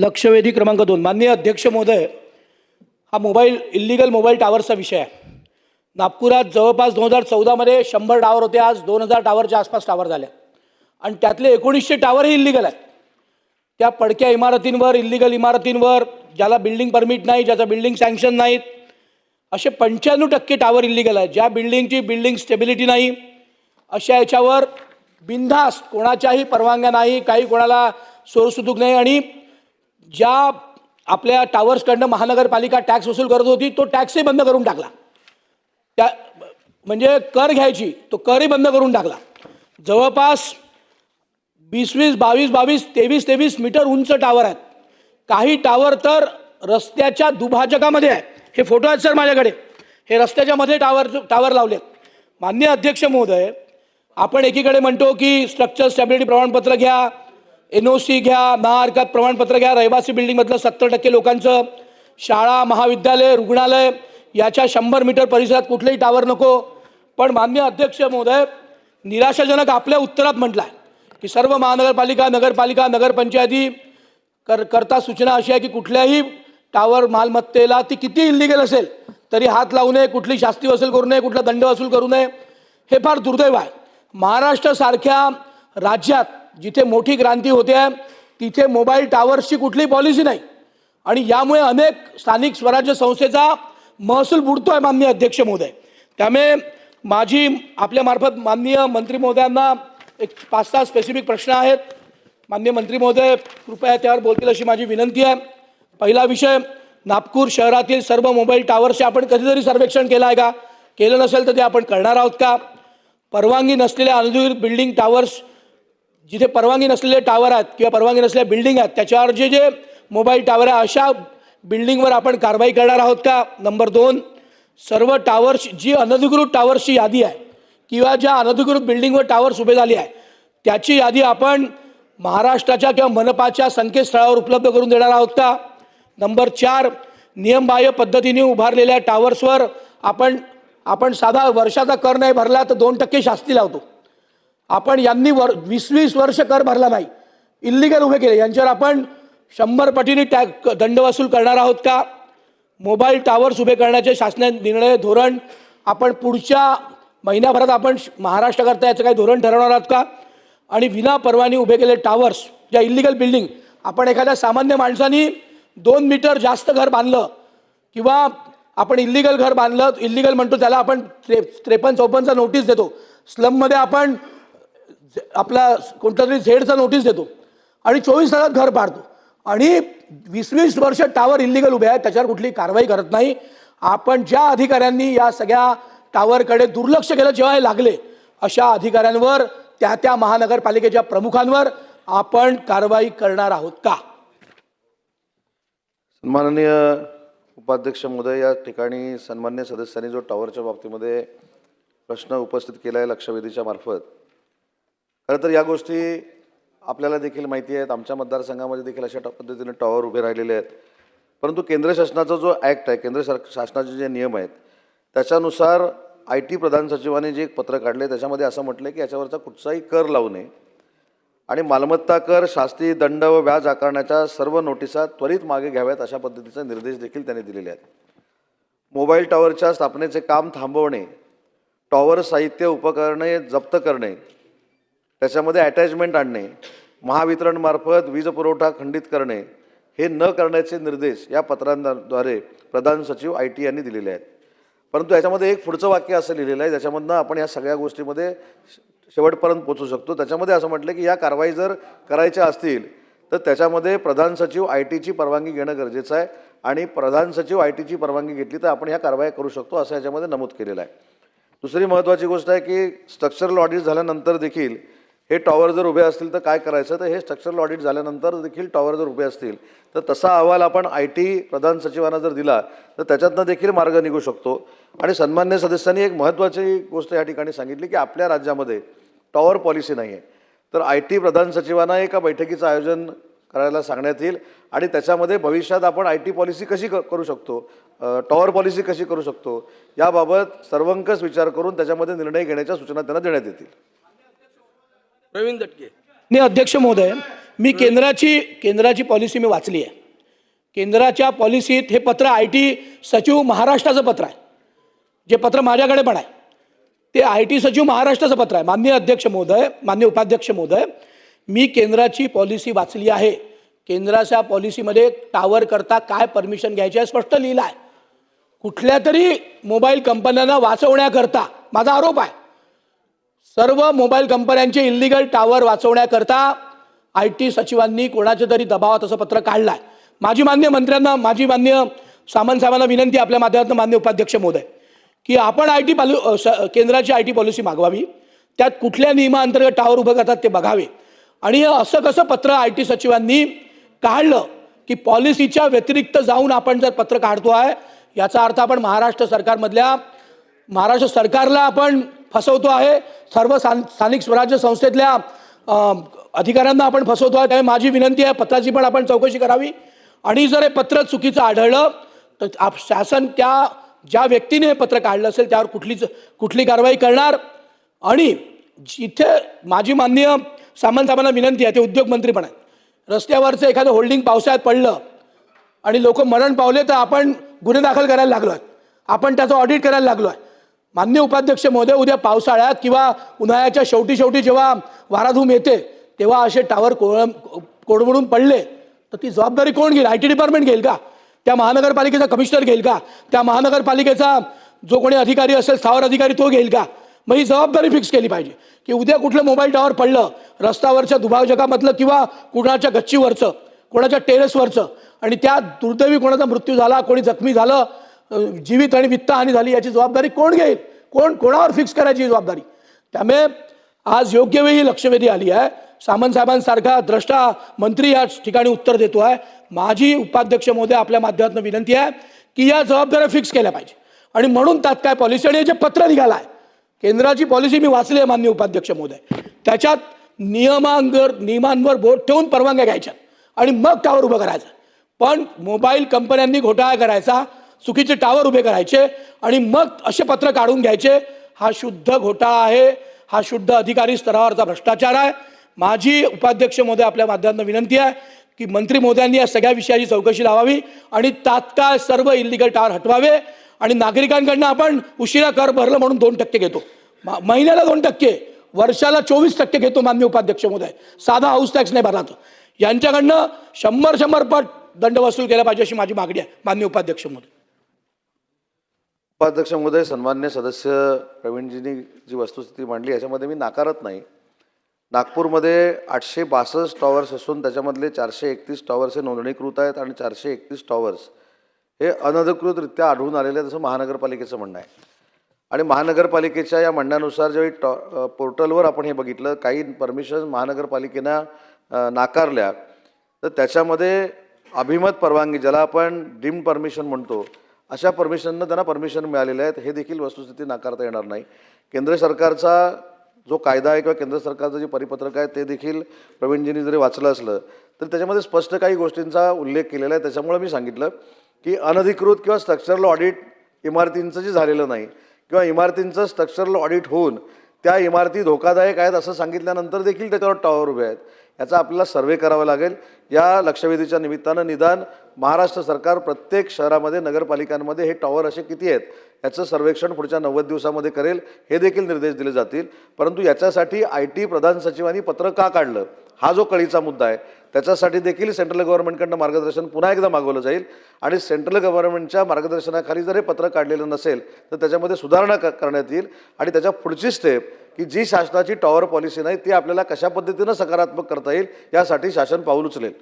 लक्षवेधी क्रमांक 2. माननीय अध्यक्ष महोदय, हा इल्लीगल मोबाईल टावरचा विषय आहे. नागपुरात जवळपास 2014 मध्ये 100 टावर होते, आज 2000 टावरच्या आसपास टावर झाले आणि त्यातले 1900 टावर हे इल्लीगल आहेत. त्या पडक्या इमारतींवर, इल्लीगल इमारतींवर, ज्याला बिल्डिंग परमिट नाही, ज्याचा बिल्डिंग सँक्शन नाहीत, असे 95% टावर इल्लीगल आहेत. ज्या बिल्डिंगची बिल्डिंग स्टेबिलिटी नाही अशा याच्यावर बिनधास्त, कोणाच्याही परवानग्या नाही, काही कोणाला सोरसुतूक नाही, आणि ज्या आपल्या टावर्सकडनं महानगरपालिका टॅक्स वसूल करत होती तो टॅक्सही बंद करून टाकला. त्या म्हणजे कर घ्यायची, तो करही बंद करून टाकला. जवळपास 20-20, 22-22, 23-23 मीटर उंच टावर आहेत. काही टावर तर रस्त्याच्या दुभाजकामध्ये आहे. हे फोटो आहेत सर माझ्याकडे. हे रस्त्याच्या मध्ये टावर लावले. माननीय अध्यक्ष महोदय, आपण एकीकडे म्हणतो की स्ट्रक्चर स्टॅबिलिटी प्रमाणपत्र घ्या, NOC घ्या, महाहरकत प्रमाणपत्र घ्या, रहिवासी बिल्डिंगमधलं 70% लोकांचं, शाळा, महाविद्यालय, रुग्णालय याच्या 100 मीटर परिसरात कुठलेही टावर नको. पण माननीय अध्यक्ष महोदय, निराशाजनक आपल्या उत्तरात म्हटलं आहे की सर्व महानगरपालिका, नगरपालिका, नगरपंचायती करता सूचना अशी आहे की कुठल्याही टावर मालमत्तेला, ती किती इल्लीगल असेल तरी हात लावू नये, कुठली शास्ती वसूल करू नये, कुठला दंड वसूल करू नये. हे फार दुर्दैव आहे. महाराष्ट्रासारख्या राज्यात जिथे मोठी क्रांती होते आहे तिथे मोबाईल टावर्सची कुठलीही पॉलिसी नाही आणि यामुळे अनेक स्थानिक स्वराज्य संस्थेचा महसूल बुडतो आहे माननीय अध्यक्ष महोदय. त्यामुळे माझी आपल्या मार्फत माननीय मंत्री महोदयांना एक 5-6 स्पेसिफिक प्रश्न आहेत. माननीय मंत्री महोदय कृपया त्यावर बोलतील अशी माझी विनंती आहे. पहिला विषय, नागपूर शहरातील सर्व मोबाईल टावरचे आपण कधीतरी सर्वेक्षण केलं आहे का? केलं नसेल तर ते आपण करणार आहोत का? परवानगी नसलेल्या अनधिकृत बिल्डिंग टावर्स, जिथे परवानगी नसलेले टावर आहेत किंवा परवानगी नसलेल्या बिल्डिंग आहेत त्याच्यावर जे मोबाईल टावर आहे अशा बिल्डिंगवर आपण कारवाई करणार आहोत का? नंबर 2, सर्व टावर्स, जी अनधिकृत टावर्सची यादी आहे किंवा ज्या अनधिकृत बिल्डिंगवर टावर्स उभे झाले आहे त्याची यादी आपण महाराष्ट्राच्या किंवा मनपाच्या संकेतस्थळावर उपलब्ध करून देणार आहोत का? नंबर 4, नियमबाह्य पद्धतीने उभारलेल्या टावर्सवर आपण साधा वर्षाचा कर नाही भरला तर 2% शास्ती लावतो. आपण यांनी 20-20 वर्ष कर भरला नाही, इल्लीगल उभे केले, यांच्यावर आपण 100 पटीने दंड वसूल करणार आहोत का? मोबाईल टावर्स उभे करण्याचे शासनाचे निर्णय, धोरण आपण पुढच्या महिन्याभरात आपण महाराष्ट्राकरता याचं काही धोरण ठरवणार आहोत का? आणि विना परवानगी उभे केलेले टावर्स, ज्या इल्लीगल बिल्डिंग, आपण एखाद्या सामान्य माणसानी 2 मीटर जास्त घर बांधलं किंवा आपण इल्लीगल घर बांधलं, इल्लीगल म्हणतो त्याला आपण 53-54चा नोटीस देतो. स्लममध्ये आपण आपला कोणता तरी झेडचा नोटीस देतो आणि 24 तासात घर पाडतो आणि 20-20 वर्ष टावर इल्लीगल उभे आहेत, त्याच्यावर कुठली कारवाई करत नाही. आपण ज्या अधिकाऱ्यांनी या सगळ्या टावरकडे दुर्लक्ष केलं जेव्हा हे लागले, अशा अधिकाऱ्यांवर, त्या महानगरपालिकेच्या प्रमुखांवर आपण कारवाई करणार आहोत का? माननीय उपाध्यक्ष महोदय, या ठिकाणी सन्मान्य सदस्यांनी जो टावरच्या बाबतीमध्ये प्रश्न उपस्थित केला आहे लक्षवेधीच्या मार्फत, खरं तर या गोष्टी आपल्याला देखील माहिती आहेत. आमच्या मतदारसंघामध्ये देखील अशा पद्धतीने टावर उभे राहिलेले आहेत. परंतु केंद्र शासनाचा जो ॲक्ट आहे, केंद्र शासनाचे जे नियम आहेत त्याच्यानुसार IT प्रधान सचिवाने जे एक पत्र काढले त्याच्यामध्ये असं म्हटलं की याच्यावरचा कुठचाही कर लावू नये आणि मालमत्ता कर, शास्ती, दंड व व्याज आकारण्याच्या सर्व नोटिसा त्वरित मागे घ्याव्यात अशा पद्धतीचे निर्देश देखील त्यांनी दिलेले आहेत. मोबाईल टावरच्या स्थापनेचे काम थांबवणे, टॉवर साहित्य उपकरणे जप्त करणे, त्याच्यामध्ये अटॅचमेंट आणणे, महावितरणमार्फत वीज पुरवठा खंडित करणे हे न करण्याचे निर्देश या पत्रांद्वारे प्रधान सचिव IT यांनी दिलेले आहेत. परंतु याच्यामध्ये एक पुढचं वाक्य असं लिहिलेलं आहे ज्याच्यामधनं आपण या सगळ्या गोष्टीमध्ये शेवटपर्यंत पोहोचू शकतो. त्याच्यामध्ये असं म्हटलं की या कारवाई जर करायच्या असतील तर त्याच्यामध्ये प्रधान सचिव ITची परवानगी घेणं गरजेचं आहे आणि प्रधान सचिव ITची परवानगी घेतली तर आपण ह्या कारवाई करू शकतो असं याच्यामध्ये नमूद केलेलं आहे. दुसरी महत्त्वाची गोष्ट आहे की स्ट्रक्चरल ऑडिट झाल्यानंतर देखील हे टॉवर जर उभे असतील तर काय करायचं, तर हे स्ट्रक्चरल ऑडिट झाल्यानंतर देखील टॉवर जर उभे असतील तर तसा अहवाल आपण IT प्रधान सचिवांना जर दिला तर त्याच्यातनं देखील मार्ग निघू शकतो. आणि सन्मान्य सदस्यांनी एक महत्त्वाची गोष्ट या ठिकाणी सांगितली की आपल्या राज्यामध्ये टॉवर पॉलिसी नाही आहे, तर IT प्रधान सचिवांना एका बैठकीचं आयोजन करायला सांगण्यात येईल आणि त्याच्यामध्ये भविष्यात आपण IT पॉलिसी कशी करू शकतो, टॉवर पॉलिसी कशी करू शकतो याबाबत सर्वंकष विचार करून त्याच्यामध्ये निर्णय घेण्याच्या सूचना त्यांना देण्यात येतील. प्रवीण दटके. अध्यक्ष महोदय, मी केंद्राची पॉलिसी मी वाचली आहे. केंद्राच्या पॉलिसीत हे पत्र IT सचिव महाराष्ट्राचं पत्र आहे. जे पत्र माझ्याकडे पण आहे ते IT सचिव महाराष्ट्राचं पत्र आहे. माननीय अध्यक्ष महोदय, माननीय उपाध्यक्ष महोदय, मी केंद्राची पॉलिसी वाचली आहे. केंद्राच्या पॉलिसीमध्ये टावर करता काय परमिशन घ्यायची आहे स्पष्ट लिहिलं आहे. कुठल्या तरी मोबाईल कंपन्यांना वाचवण्याकरता माझा आरोप आहे, सर्व मोबाईल कंपन्यांचे इल्लीगल टावर वाचवण्याकरता IT सचिवांनी कोणाच्या तरी दबावात असं पत्र काढलं आहे. माझी मान्य मंत्र्यांना, माझी मान्य सामंत साहेबांना विनंती आपल्या माध्यमातून मान्य उपाध्यक्ष महोदय की आपण केंद्राची IT पॉलिसी मागवावी, त्यात कुठल्या नियमाअंतर्गत टावर उभं करतात ते बघावे. आणि असं कसं पत्र IT सचिवांनी काढलं की पॉलिसीच्या व्यतिरिक्त जाऊन आपण जर पत्र काढतो आहे याचा अर्थ आपण महाराष्ट्र सरकारला आपण फसवतो आहे, सर्व स्थानिक स्वराज्य संस्थेतल्या अधिकाऱ्यांना आपण फसवतो आहे. त्यामुळे माझी विनंती आहे पत्राची पण आपण चौकशी करावी आणि जर हे पत्र चुकीचं आढळलं तर शासन ज्या व्यक्तीने हे पत्र काढलं असेल त्यावर कुठली कारवाई करणार. आणि जिथे माझी माननीय सामंत साहेबांना विनंती आहे, ते उद्योगमंत्री पण आहेत, रस्त्यावरचं एखादं होल्डिंग पावसाळ्यात पडलं आणि लोक मरण पावले तर आपण गुन्हे दाखल करायला लागलो आहे, आपण त्याचं ऑडिट करायला लागलो आहे. मान्य उपाध्यक्ष महोदय, उद्या पावसाळ्यात किंवा उन्हाळ्याच्या शेवटी जेव्हा वाराधूम येते तेव्हा असे टावर कोडमडून पडले तर ती जबाबदारी कोण घेईल? IT डिपार्टमेंट घेईल का? त्या महानगरपालिकेचा कमिशनर घेईल का? त्या महानगरपालिकेचा जो कोणी अधिकारी असेल, स्थावर अधिकारी, तो घेईल का? मग ही जबाबदारी फिक्स केली पाहिजे की उद्या कुठलं मोबाईल टावर पडलं रस्त्यावरच्या दुभाजकामधलं किंवा कुणाच्या गच्चीवरचं, कोणाच्या टेरेसवरचं, आणि त्यात दुर्दैवी कोणाचा मृत्यू झाला, कोणी जखमी झालं, जीवित आणि वित्तहानी झाली, याची जबाबदारी कोण घेईल? कोणावर फिक्स करायची जबाबदारी? त्यामुळे आज योग्य वेळी लक्षवेधी आली आहे. सामंत साहेबांसारखा द्रष्टा मंत्री या ठिकाणी उत्तर देतो आहे. माझी उपाध्यक्ष महोदय आपल्या माध्यमातून विनंती आहे की या जबाबदाऱ्या फिक्स केल्या पाहिजे. आणि म्हणून तात्काळ पॉलिसी आणि हे जे पत्र निघालं आहे, केंद्राची पॉलिसी मी वाचली आहे माननीय उपाध्यक्ष महोदय, त्याच्यात नियमांवर बोट ठेवून परवानग्या घ्यायच्या आणि मग टावर उभं करायचं. पण मोबाईल कंपन्यांनी घोटाळा करायचा, चुकीचे टावर उभे करायचे आणि मग असे पत्र काढून घ्यायचे, हा शुद्ध घोटाळा आहे, हा शुद्ध अधिकारी स्तरावरचा भ्रष्टाचार आहे. माझी उपाध्यक्ष महोदय आपल्या माध्यमातून विनंती आहे की मंत्री महोदयांनी या सगळ्या विषयाची चौकशी लावावी आणि तात्काळ सर्व इल्लीगल टावर हटवावे. आणि नागरिकांकडनं आपण उशिरा कर भरलं म्हणून 2% घेतो, महिन्याला 2%, वर्षाला 24% घेतो माननीय उपाध्यक्ष महोदय, साधा हाऊस टॅक्स नाही भरला तर. यांच्याकडनं 100 पट दंड वसूल केला पाहिजे अशी माझी मागणी आहे माननीय उपाध्यक्ष महोदय. उपाध्यक्ष महोदय, सन्मान्य सदस्य प्रवीणजींनी जी वस्तुस्थिती मांडली याच्यामध्ये मी नाकारत नाही. नागपूरमध्ये 862 टॉवर्स असून त्याच्यामधले 431 टॉवर्स हे नोंदणीकृत आहेत आणि 431 टॉवर्स हे अनधिकृतरित्या आढळून आलेले आहेत असं महानगरपालिकेचं म्हणणं आहे. आणि महानगरपालिकेच्या या म्हणण्यानुसार ज्यावेळी पोर्टलवर आपण हे बघितलं, काही परमिशन महानगरपालिकेनं नाकारल्या, तर त्याच्यामध्ये अभिमत परवानगी, ज्याला आपण डीम्ड परमिशन म्हणतो, अशा परमिशननं त्यांना परमिशन मिळालेले आहेत. हे देखील वस्तुस्थिती नाकारता येणार नाही. केंद्र सरकारचा जो कायदा आहे किंवा केंद्र सरकारचं जे परिपत्रक आहे ते देखील प्रवीणजींनी जरी वाचलं असलं तर त्याच्यामध्ये स्पष्ट काही गोष्टींचा उल्लेख केलेला आहे. त्याच्यामुळे मी सांगितलं की अनधिकृत किंवा स्ट्रक्चरल ऑडिट इमारतींचं जे झालेलं नाही किंवा इमारतींचं स्ट्रक्चरल ऑडिट होऊन त्या इमारती धोकादायक आहेत असं सांगितल्यानंतर देखील त्याच्यावर टॉवर उभे आहेत, याचा आपल्याला सर्वे करावा लागेल. या लक्षवेधीच्या निमित्तानं निदान महाराष्ट्र सरकार प्रत्येक शहरामध्ये, नगरपालिकांमध्ये हे टॉवर असे किती आहेत याचं सर्वेक्षण पुढच्या 90 दिवसामध्ये करेल, हे देखील निर्देश दिले जातील. परंतु याच्यासाठी IT प्रधान सचिवांनी पत्र का काढलं, हा जो कळीचा मुद्दा आहे, त्याच्यासाठी देखील सेंट्रल गव्हर्नमेंटकडनं मार्गदर्शन पुन्हा एकदा मागवलं जाईल. आणि सेंट्रल गव्हर्नमेंटच्या मार्गदर्शनाखाली जर हे पत्र काढलेलं नसेल तर त्याच्यामध्ये सुधारणा करण्यात येईल. आणि त्याच्या पुढची स्टेप की जी शासनाची टॉवर पॉलिसी नाही ती आपल्याला कशा पद्धतीनं सकारात्मक करता येईल यासाठी शासन पाऊल उचलेल.